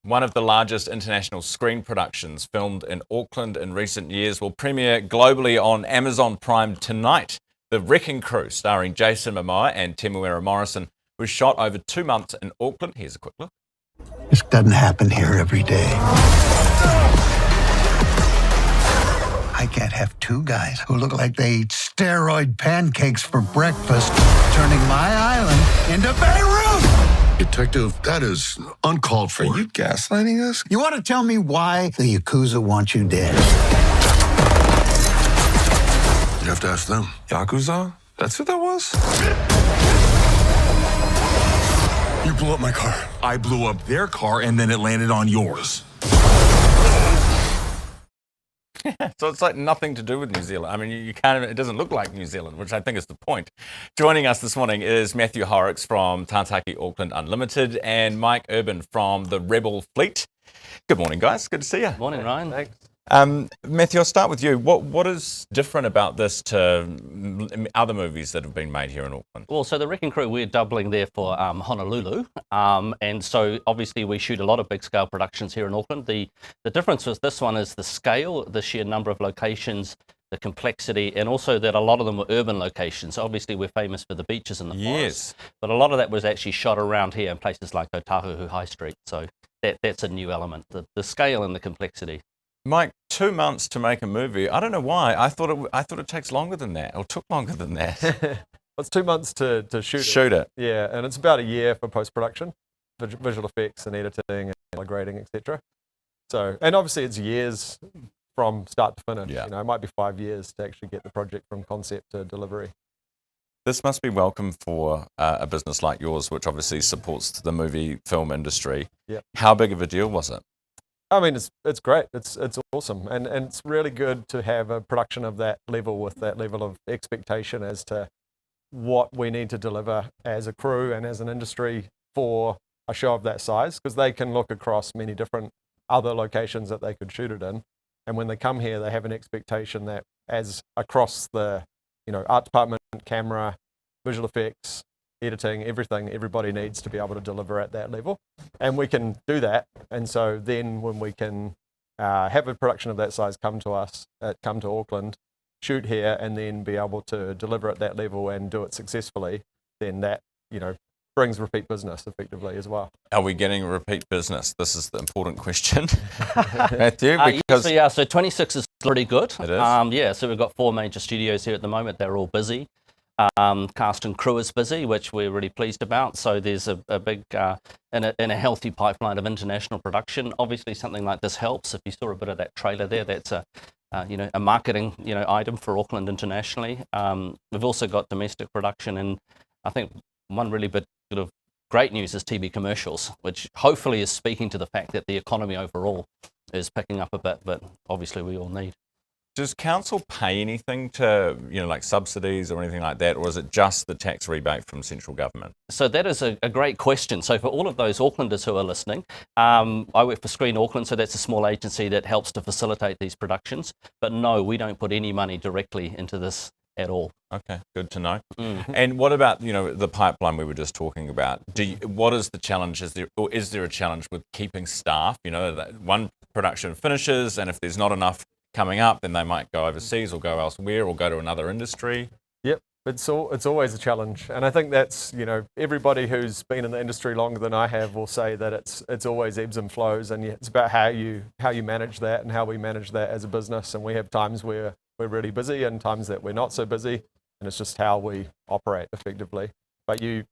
one of the largest international screen productions filmed in Auckland in recent years, will premiere globally on Amazon Prime tonight. The Wrecking Crew, starring Jason Momoa and Temuera Morrison, was shot over 2 months in Auckland. Here's a quick look. This doesn't happen here every day. I can't have two guys who look like they eat steroid pancakes for breakfast, turning my island into Beirut! Detective, that is uncalled for. Are you gaslighting us? You want to tell me why the Yakuza want you dead? You have to ask them. Yakuza? That's what that was? You blew up my car. I blew up their car and then it landed on yours. So it's like nothing to do with New Zealand. I mean, you can't. It doesn't look like New Zealand, which I think is the point. Joining us this morning is Matthew Horrocks from Tātaki Auckland Unlimited and Mike Urban from the Rebel Fleet. Good morning, guys. Good to see you. Morning, Ryan. Thanks. Matthew, I'll start with you. What is different about this to other movies that have been made here in Auckland? Well, so the Wrecking Crew, we're doubling there for Honolulu. And so obviously we shoot a lot of big scale productions here in Auckland. The difference with this one is the scale, the sheer number of locations, the complexity, and also that a lot of them were urban locations. Obviously we're famous for the beaches and the forests, but a lot of that was actually shot around here in places like Otahuhu High Street. So that's a new element, the scale and the complexity. Mike, 2 months to make a movie. I don't know why. I thought it takes longer than that, or took longer than that. Well, it's 2 months to shoot it. Shoot it. Yeah, and it's about a year for post-production, visual effects and editing and grading, etc. So, and obviously it's years from start to finish. Yeah. You know, it might be 5 years to actually get the project from concept to delivery. This must be welcome for a business like yours, which obviously supports the movie film industry. Yep. How big of a deal was it? I mean, it's great. It's awesome, and it's really good to have a production of that level with that level of expectation as to what we need to deliver as a crew and as an industry for a show of that size, because they can look across many different other locations that they could shoot it in, and when they come here, they have an expectation that as across the art department, camera, visual effects, editing, everything, everybody needs to be able to deliver at that level, and we can do that. And so then when we can have a production of that size come to us, come to Auckland, shoot here, and then be able to deliver at that level and do it successfully, then that brings repeat business effectively as well. Are we getting repeat business? This is the important question, Matthew. Because so 26 is pretty good. It is. So we've got 4 major studios here at the moment. They're all busy. Cast and crew is busy, which we're really pleased about. So there's a big and a healthy pipeline of international production. Obviously, something like this helps. If you saw a bit of that trailer there, that's a marketing item for Auckland internationally. We've also got domestic production, and I think one really bit of great news is TV commercials, which hopefully is speaking to the fact that the economy overall is picking up a bit, but obviously we all need. Does council pay anything to, like subsidies or anything like that, or is it just the tax rebate from central government? So that is a great question. So for all of those Aucklanders who are listening, I work for Screen Auckland, so that's a small agency that helps to facilitate these productions. But no, we don't put any money directly into this at all. Okay, good to know. And what about, the pipeline we were just talking about? What is the challenge? Is there a challenge with keeping staff? That one production finishes, and if there's not enough coming up, then they might go overseas or go elsewhere or go to another industry. Yep, it's always a challenge, and I think that's everybody who's been in the industry longer than I have will say that it's always ebbs and flows, and it's about how you manage that and how we manage that as a business. And we have times where we're really busy and times that we're not so busy, and it's just how we operate effectively. But you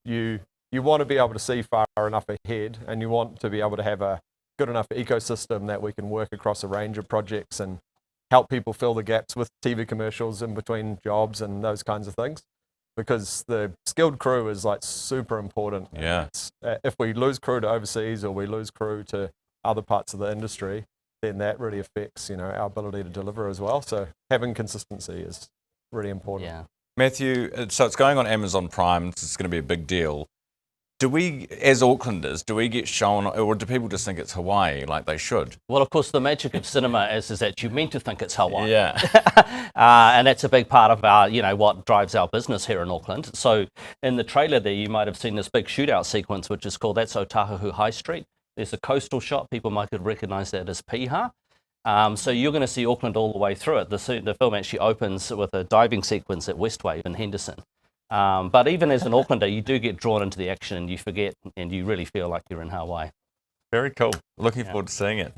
want to be able to see far enough ahead, and you want to be able to have a good enough ecosystem that we can work across a range of projects and help people fill the gaps with TV commercials in between jobs and those kinds of things, because the skilled crew is super important. Yeah. If we lose crew to overseas or we lose crew to other parts of the industry, then that really affects our ability to deliver as well. So having consistency is really important. Yeah. Matthew, so it's going on Amazon Prime. It's going to be a big deal. Do we, as Aucklanders, get shown, or do people just think it's Hawaii like they should? Well, of course, the magic of cinema is that you're meant to think it's Hawaii. Yeah. And that's a big part of our, what drives our business here in Auckland. So in the trailer there, you might have seen this big shootout sequence, which is called, that's Otahuhu High Street. There's a coastal shot. People might could recognise that as Piha. So you're going to see Auckland all the way through it. The film actually opens with a diving sequence at Westwave in Henderson. But even as an Aucklander, you do get drawn into the action and you forget and you really feel like you're in Hawaii. Very cool. Looking forward to seeing it.